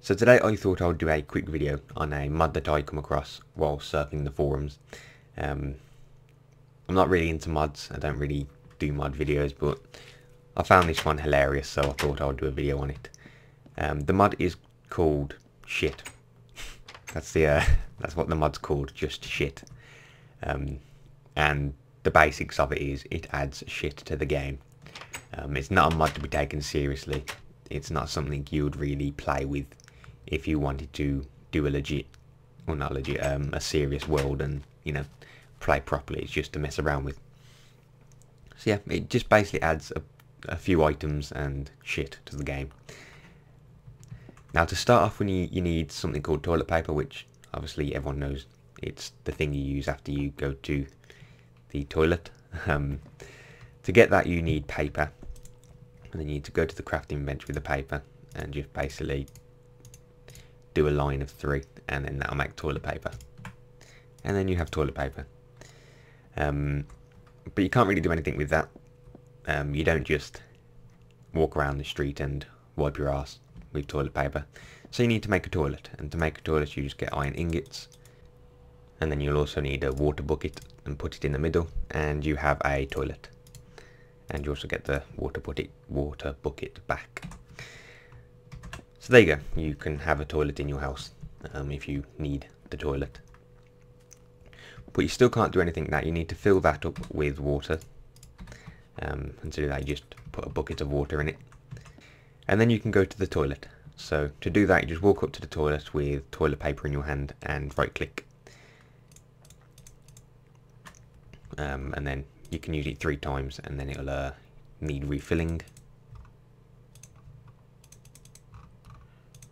So today I thought I would do a quick video on a mod that I come across while surfing the forums. I'm not really into mods, I don't really do mod videos, but I found this one hilarious, so I thought I would do a video on it. The mod is called Shit. That's what the mod's called, just shit. And the basics of it is it adds shit to the game. It's not a mod to be taken seriously. It's not something you would really play with if you wanted to do a legit, or not legit, a serious world and, you know, play properly. It's just to mess around with. So yeah, it just basically adds a few items and shit to the game. Now to start off, you need something called toilet paper, which obviously everyone knows it's the thing you use after you go to the toilet. To get that you need paper, and then you need to go to the crafting bench with the paper and just basically do a line of 3, and then that'll make toilet paper, and then you have toilet paper. But you can't really do anything with that. You don't just walk around the street and wipe your ass with toilet paper. So you need to make a toilet, and to make a toilet you just get iron ingots, and then you'll also need a water bucket and put it in the middle, and you have a toilet. And you also get the water bucket back. So there you go, you can have a toilet in your house if you need the toilet. But you still can't do anything now. You need to fill that up with water, and to do that you just put a bucket of water in it, and then you can go to the toilet. So to do that you just walk up to the toilet with toilet paper in your hand and right click, and then you can use it 3 times, and then it'll need refilling.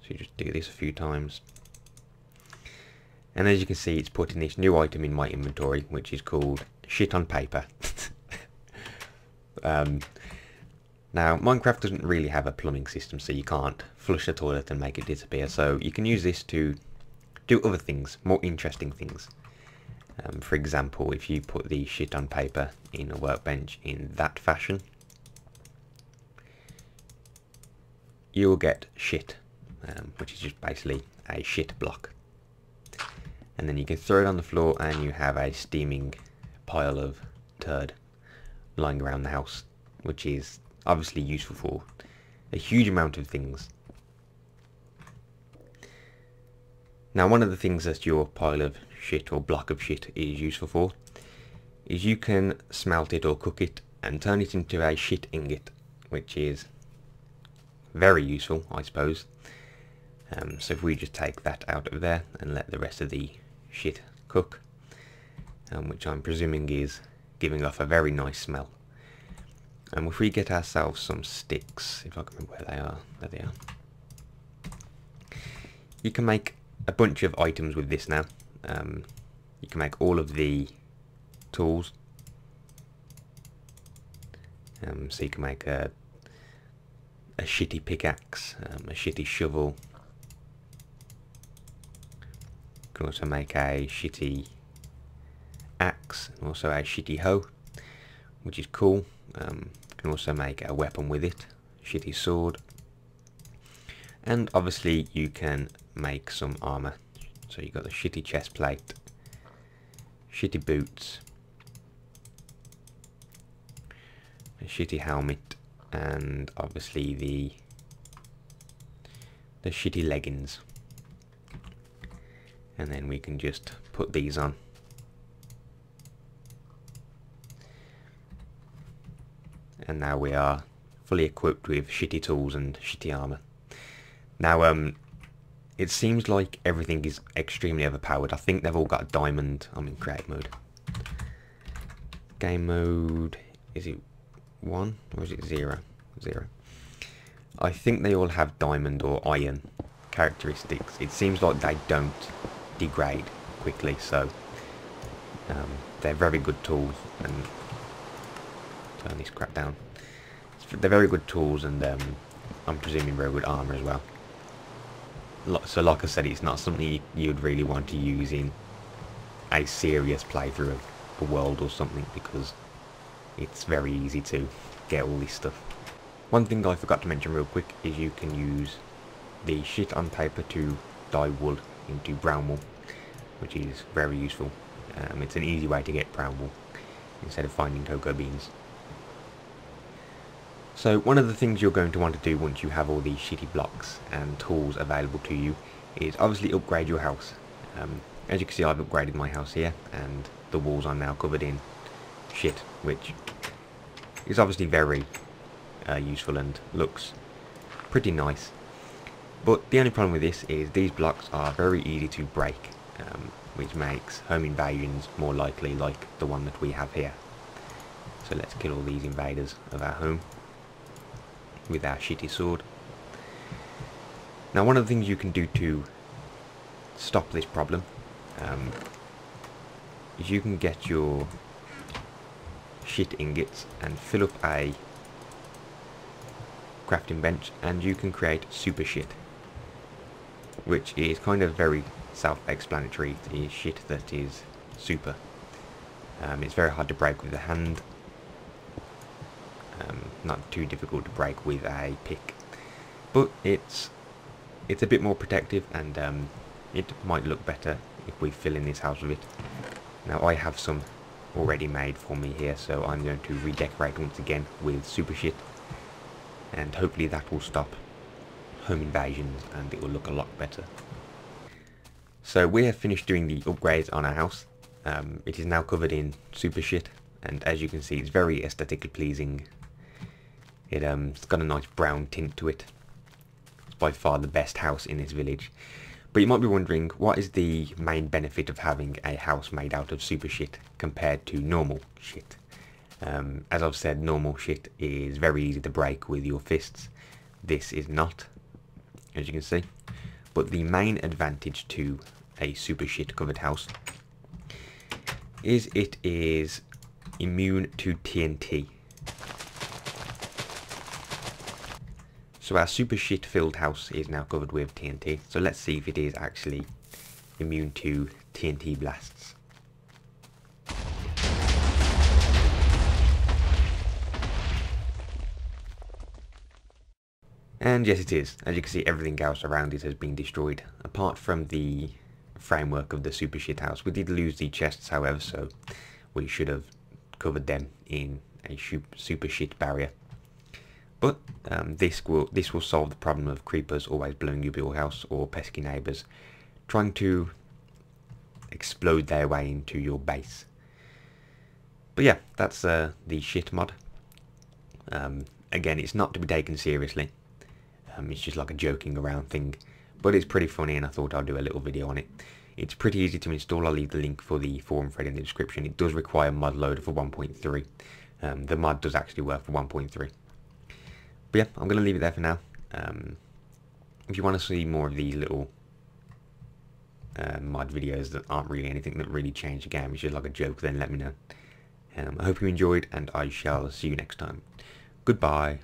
So you just do this a few times, and as you can see it's putting this new item in my inventory, which is called shit on paper. Now Minecraft doesn't really have a plumbing system, so you can't flush a toilet and make it disappear, so you can use this to do other things, more interesting things. For example, if you put the shit on paper in a workbench in that fashion, you will get shit, which is just basically a shit block. And then you can throw it on the floor and you have a steaming pile of turd lying around the house, which is obviously useful for a huge amount of things. Now one of the things that your pile of shit or block of shit is useful for is you can smelt it or cook it and turn it into a shit ingot, which is very useful, I suppose. So if we just take that out of there and let the rest of the shit cook, which I'm presuming is giving off a very nice smell. And if we get ourselves some sticks, if I can remember where they are, there they are. You can make a bunch of items with this now. You can make all of the tools. So you can make a shitty pickaxe, a shitty shovel. You can also make a shitty axe, and also a shitty hoe, which is cool. You can also make a weapon with it, shitty sword. And obviously you can make some armor. So you've got the shitty chest plate, shitty boots, a shitty helmet, and obviously the shitty leggings. And then we can just put these on. And now we are fully equipped with shitty tools and shitty armor. Now it seems like everything is extremely overpowered. I think they've all got diamond. I'm in creative mode. Game mode, is it 1 or is it 0? 0. I think they all have diamond or iron characteristics. It seems like they don't degrade quickly, so they're very good tools. And turn this crap down. They're very good tools, and I'm presuming very good armor as well. So like I said, it's not something you'd really want to use in a serious playthrough of a world or something, because it's very easy to get all this stuff. One thing I forgot to mention real quick is you can use the shit on paper to dye wool into brown wool, which is very useful. It's an easy way to get brown wool instead of finding cocoa beans. So one of the things you're going to want to do once you have all these shitty blocks and tools available to you is obviously upgrade your house. As you can see, I've upgraded my house here, and the walls are now covered in shit, which is obviously very useful and looks pretty nice. But the only problem with this is these blocks are very easy to break, which makes home invasions more likely, like the one that we have here. So let's kill all these invaders of our home with our shitty sword. Now, one of the things you can do to stop this problem is you can get your shit ingots and fill up a crafting bench, and you can create super shit, which is kind of very self-explanatory. It is shit that is super. It's very hard to break with the hand, not too difficult to break with a pick, but it's a bit more protective, and it might look better if we fill in this house with it. Now, I have some already made for me here, so I'm going to redecorate once again with super shit, and hopefully that will stop home invasions and it will look a lot better. So we have finished doing the upgrades on our house. It is now covered in super shit, and as you can see, it's very aesthetically pleasing. It's got a nice brown tint to it. It's by far the best house in this village. But you might be wondering, what is the main benefit of having a house made out of super shit compared to normal shit? As I've said, normal shit is very easy to break with your fists. This is not, as you can see. But the main advantage to a super shit covered house is it is immune to TNT. So our super shit filled house is now covered with TNT. So let's see if it is actually immune to TNT blasts. And yes, it is. As you can see, everything else around it has been destroyed, apart from the framework of the super shit house. We did lose the chests, however, so we should have covered them in a super shit barrier. But this will solve the problem of creepers always blowing up your house, or pesky neighbours trying to explode their way into your base. But yeah, that's the shit mod. Again, it's not to be taken seriously. It's just like a joking around thing, but it's pretty funny, and I thought I'd do a little video on it. It's pretty easy to install. I'll leave the link for the forum thread in the description. It does require mod loader for 1.3. The mod does actually work for 1.3. But yeah, I'm going to leave it there for now. If you want to see more of these little mod videos that aren't really anything that really changed the game, it's just like a joke, then let me know. I hope you enjoyed, and I shall see you next time. Goodbye.